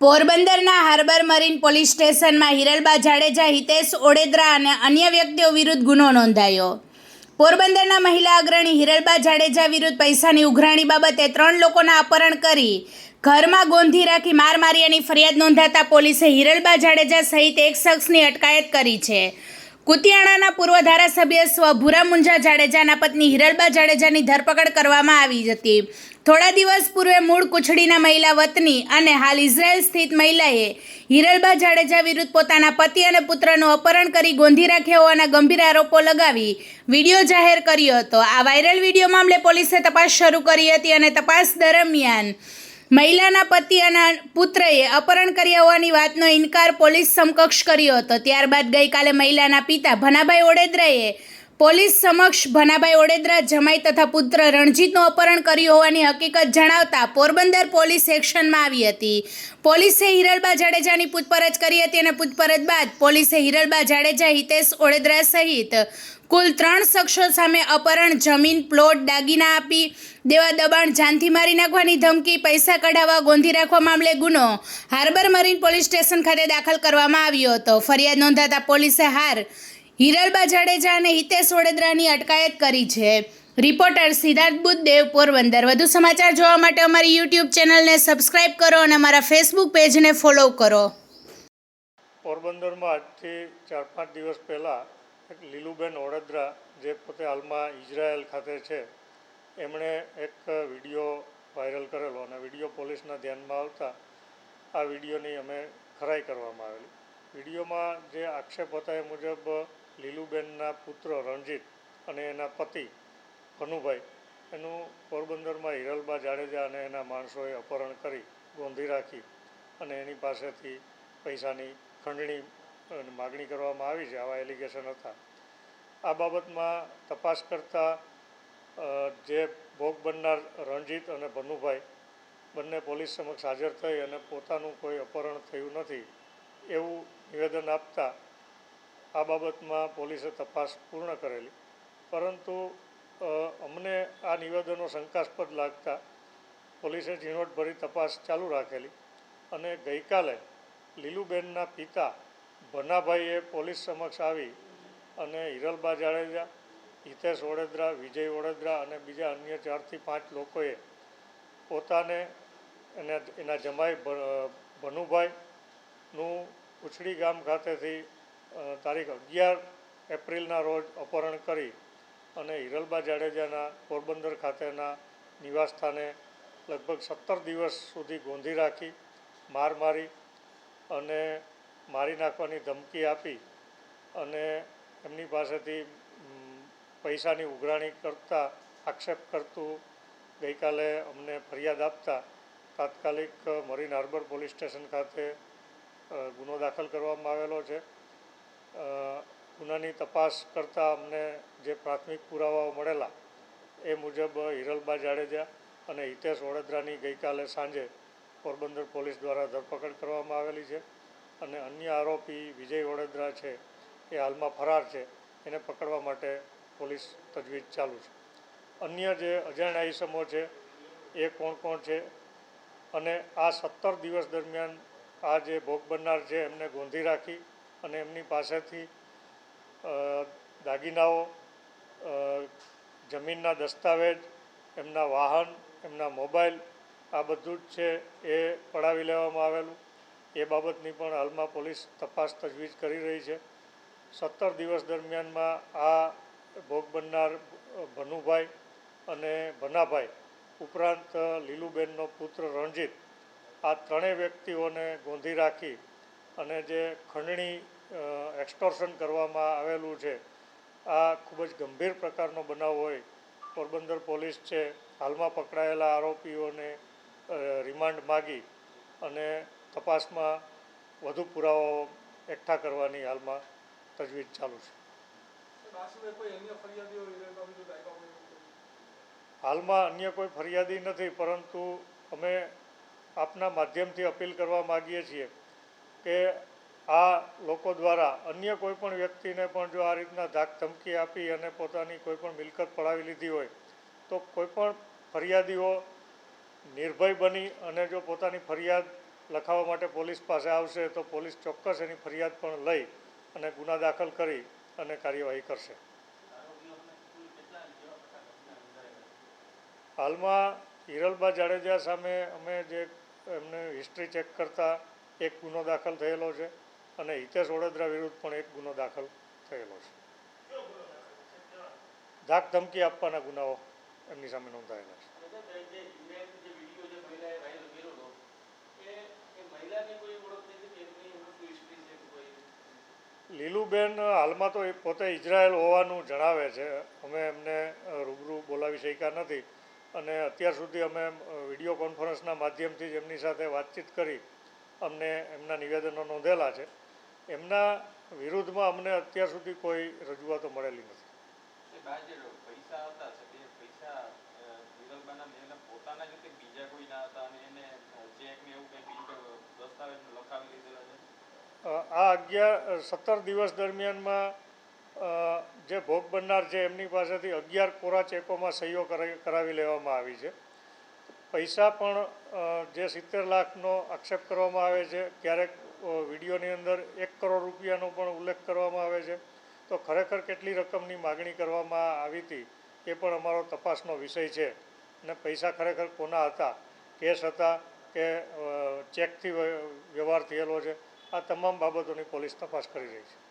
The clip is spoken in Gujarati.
પોરબંદરના હાર્બર મરીન પોલીસ સ્ટેશનમાં હિરલબા જાડેજા, હિતેશ ઓડેદરા અને અન્ય વ્યક્તિઓ વિરુદ્ધ ગુનો નોંધાયો. પોરબંદરના મહિલા અગ્રણી હિરલબા જાડેજા વિરુદ્ધ પૈસાની ઉઘરાણી બાબતે 3 લોકોના અપહરણ કરી ઘરમાં ગોંધી રાખી માર માર્યાની ફરિયાદ નોંધાતા પોલીસે હિરલબા જાડેજા સહિત એક શખ્સની અટકાયત કરી છે. કુતિયાણાના પૂર્વ ધારાસભ્ય સ્વ ભૂરા મુંજા જાડેજાના પત્ની હિરલબા જાડેજાની ધરપકડ કરવામાં આવી હતી. થોડા દિવસ પૂર્વે મૂળ કુછડીના મહિલા વતની અને હાલ ઇઝરાયલ સ્થિત મહિલાએ હિરલબા જાડેજા વિરુદ્ધ પોતાના પતિ અને પુત્રનું અપહરણ કરી ગોંધી રાખ્યા હોવાના ગંભીર આરોપો લગાવી વિડીયો જાહેર કર્યો હતો. આ વાયરલ વિડીયો મામલે પોલીસે તપાસ શરૂ કરી હતી અને તપાસ દરમિયાન મહિલાના પતિ અને પુત્રએ અપહરણ કર્યા હોવાની વાતનો ઇનકાર પોલીસ સમક્ષ કર્યો હતો. ત્યારબાદ ગઈકાલે મહિલાના પિતા ભનાભાઈ ઓડેદરાએ પોલીસ સમક્ષ ભનાભાઈ ઓડેદરા જમાઈ તથા પુત્ર રણજીતનું અપહરણ કર્યું હોવાની હકીકત જણાવતા પોરબંદર પોલીસ એક્શનમાં આવી હતી. પોલીસે હિરલબા જાડેજાની પૂછપરછ કરી હતી અને પૂછપરછ બાદ પોલીસે હિરલબા જાડેજા, હિતેશ ઓડેદરા સહિત કુલ 3 શખ્સો સામે અપહરણ, જમીન, પ્લોટ, દાગીના આપી દેવા, દબાણ, જાનથી મારી નાખવાની ધમકી, પૈસા કઢાવવા, ગોંધી રાખવા મામલે ગુનો હાર્બર મરીન પોલીસ સ્ટેશન ખાતે દાખલ કરવામાં આવ્યો હતો. ફરિયાદ નોંધાતા પોલીસે હિરલબા જાડેજા અને હિતેશ ઓડેદરાની અટકાયત કરી છે. રિપોર્ટર સિદ્ધાર્થ બુદ્ધદેવ, પોરબંદર. વધુ સમાચાર જોવા માટે અમારી યુટ્યુબ ચેનલને સબસ્ક્રાઇબ કરો અને અમારા ફેસબુક પેજને ફોલો કરો. પોરબંદરમાં આજથી 4-5 દિવસ પહેલાં એક લીલુબેન ઓડેદરા, જે પોતે હાલમાં ઇઝરાયલ ખાતે છે, એમણે એક વિડીયો વાયરલ કરેલો અને વિડીયો પોલીસના ધ્યાનમાં આવતા આ વિડીયોની અમે ખરાઈ કરવામાં આવેલી. વિડીયોમાં જે આક્ષેપ હતા એ મુજબ લીલુબેનના પુત્ર રણજીત અને એના પતિ ભનુભાઈ એનું પોરબંદરમાં હિરલબા જાડેજા અને એના માણસોએ અપહરણ કરી ગોંધી રાખી અને એની પાસેથી પૈસાની ખંડણી માગણી કરવામાં આવી છે, આવા એલિગેશન હતા. આ બાબતમાં તપાસ કરતાં જે ભોગ બનનાર રણજીત અને ભનુભાઈ બંને પોલીસ સમક્ષ હાજર થઈ અને પોતાનું કોઈ અપહરણ થયું નથી એવું નિવેદન આપતા આ બાબતમાં પોલીસે તપાસ પૂર્ણ કરેલી. પરંતુ અમને આ નિવેદનો શંકાસ્પદ લાગતા પોલીસે ઝીણવટભરી તપાસ ચાલુ રાખેલી અને ગઈકાલે લીલુબેનના પિતા ભનાભાઈએ પોલીસ સમક્ષ આવી અને હિરલબા જાડેજા, હિતેશ ઓડેદરા, વિજય ઓડેદરા અને બીજા અન્ય 4થી 5 લોકોએ પોતાને એના જમાઈ ભનુભાઈનું કુછડી ગામ ખાતેથી તારીખ 11 એપ્રિલના રોજ અપહરણ કરી અને હિરલબા જાડેજાના પોરબંદર ખાતેના નિવાસસ્થાને લગભગ 17 દિવસ સુધી ગોંધી રાખી, માર મારી અને મારી નાખવાની ધમકી આપી અને એમની પાસેથી પૈસાની ઉઘરાણી કરતા આક્ષેપ કરતું ગઈકાલે અમને ફરિયાદ આપતા તાત્કાલિક મરીન હાર્બર પોલીસ સ્ટેશન ખાતે ગુનો દાખલ કરવામાં આવેલો છે. ગુનાની તપાસ કરતાં અમને જે પ્રાથમિક પુરાવાઓ મળેલા એ મુજબ હિરલબા જાડેજા અને હિતેશ ઓડેદરાની ગઈકાલે સાંજે પોરબંદર પોલીસ દ્વારા ધરપકડ કરવામાં આવેલી છે અને અન્ય આરોપી વિજય ઓડેદરા છે એ હાલમાં ફરાર છે, એને પકડવા માટે પોલીસ તજવીજ ચાલુ છે. અન્ય જે અજાણ્યા ઈસમો છે એ કોણ છે અને આ 17 દિવસ દરમિયાન આ જે ભોગ બનનાર છે એમને ગોંધી રાખી અને એમની પાસેથી દાગીનાઓ, જમીનના દસ્તાવેજ, એમના વાહન, એમના મોબાઈલ, આ બધું જ છે એ પડાવી લેવામાં આવેલું. એ બાબતની પણ હાલમાં પોલીસ તપાસ તજવીજ કરી રહી છે. 17 દિવસ દરમિયાનમાં આ ભોગ બનનાર ભનુભાઈ અને ભનાભાઈ ઉપરાંત લીલુબેનનો પુત્ર રણજીત, આ 3 વ્યક્તિઓને ગોંધી રાખી અને જે ખંડણી એક્સટોર્શન કરવામાં આવેલું છે, આ ખૂબ જ ગંભીર પ્રકારનો બનાવ હોય. પોરબંદર પોલીસ છે હાલમાં પકડાયેલા આરોપીઓને રિમાન્ડ માગી અને તપાસમાં વધુ પુરાવાઓ એકઠા કરવાની હાલમાં તજવીજ ચાલુ છે. હાલમાં અન્ય કોઈ ફરિયાદી નથી, પરંતુ અમે આપના માધ્યમથી અપીલ કરવા માગીએ છીએ કે આ લોકો દ્વારા અન્ય કોઈ પણ વ્યક્તિને પણ જો આ રીતના ધાક ધમકી આપી અને પોતાની કોઈ પણ મિલકત પડાવી લીધી હોય તો કોઈ પણ ફરિયાદીઓ નિર્ભય બની અને જો પોતાની ફરિયાદ લખાવવા માટે પોલીસ પાસે આવશે તો પોલીસ ચોક્કસ એની ફરિયાદ પણ લઈ અને ગુના દાખલ કરી અને કાર્યવાહી કરશે. હાલમાં હિરલબા જાડેજા સામે અમે જે એમને હિસ્ટ્રી ચેક કરતા એક ગુનો દાખલ થયેલો છે અને હિતેશ ઓડેદરા વિરુદ્ધ પણ એક ગુનો દાખલ થયેલો છે. ધાક ધમકી આપવાના ગુનાઓ એમની સામે નોંધાયેલા છે. લીલુબેન હાલમાં તો એ પોતે ઇઝરાયલ હોવાનું જણાવે છે. અમે એમને રૂબરૂ બોલાવી શક્યા નથી અને અત્યાર સુધી અમે વિડીયો કોન્ફરન્સના માધ્યમથી જ એમની સાથે વાતચીત કરી અમને એમના નિવેદનો નોંધેલા છે. એમના વિરુદ્ધમાં અમને અત્યાર સુધી કોઈ રજૂઆતો મળેલી નથી. આ 17 દિવસ દરમિયાનમાં જે ભોગ બનનાર છે એમની પાસેથી 11 કોરા ચેકોમાં સહીઓ કરાવી લેવામાં આવી છે. પૈસા પણ જે 70 લાખનો આક્ષેપ કરવામાં આવે છે, ક્યારેક વિડીયોની અંદર 1 કરોડ રૂપિયાનો પણ ઉલ્લેખ કરવામાં આવે છે. તો ખરેખર કેટલી રકમની માગણી કરવામાં આવી હતી એ પણ અમારો તપાસનો વિષય છે. અને પૈસા ખરેખર કોના હતા, કેશ હતા કે ચેકથી વ્યવહાર થયેલો છે, આ તમામ બાબતોની પોલીસ તપાસ કરી રહી છે.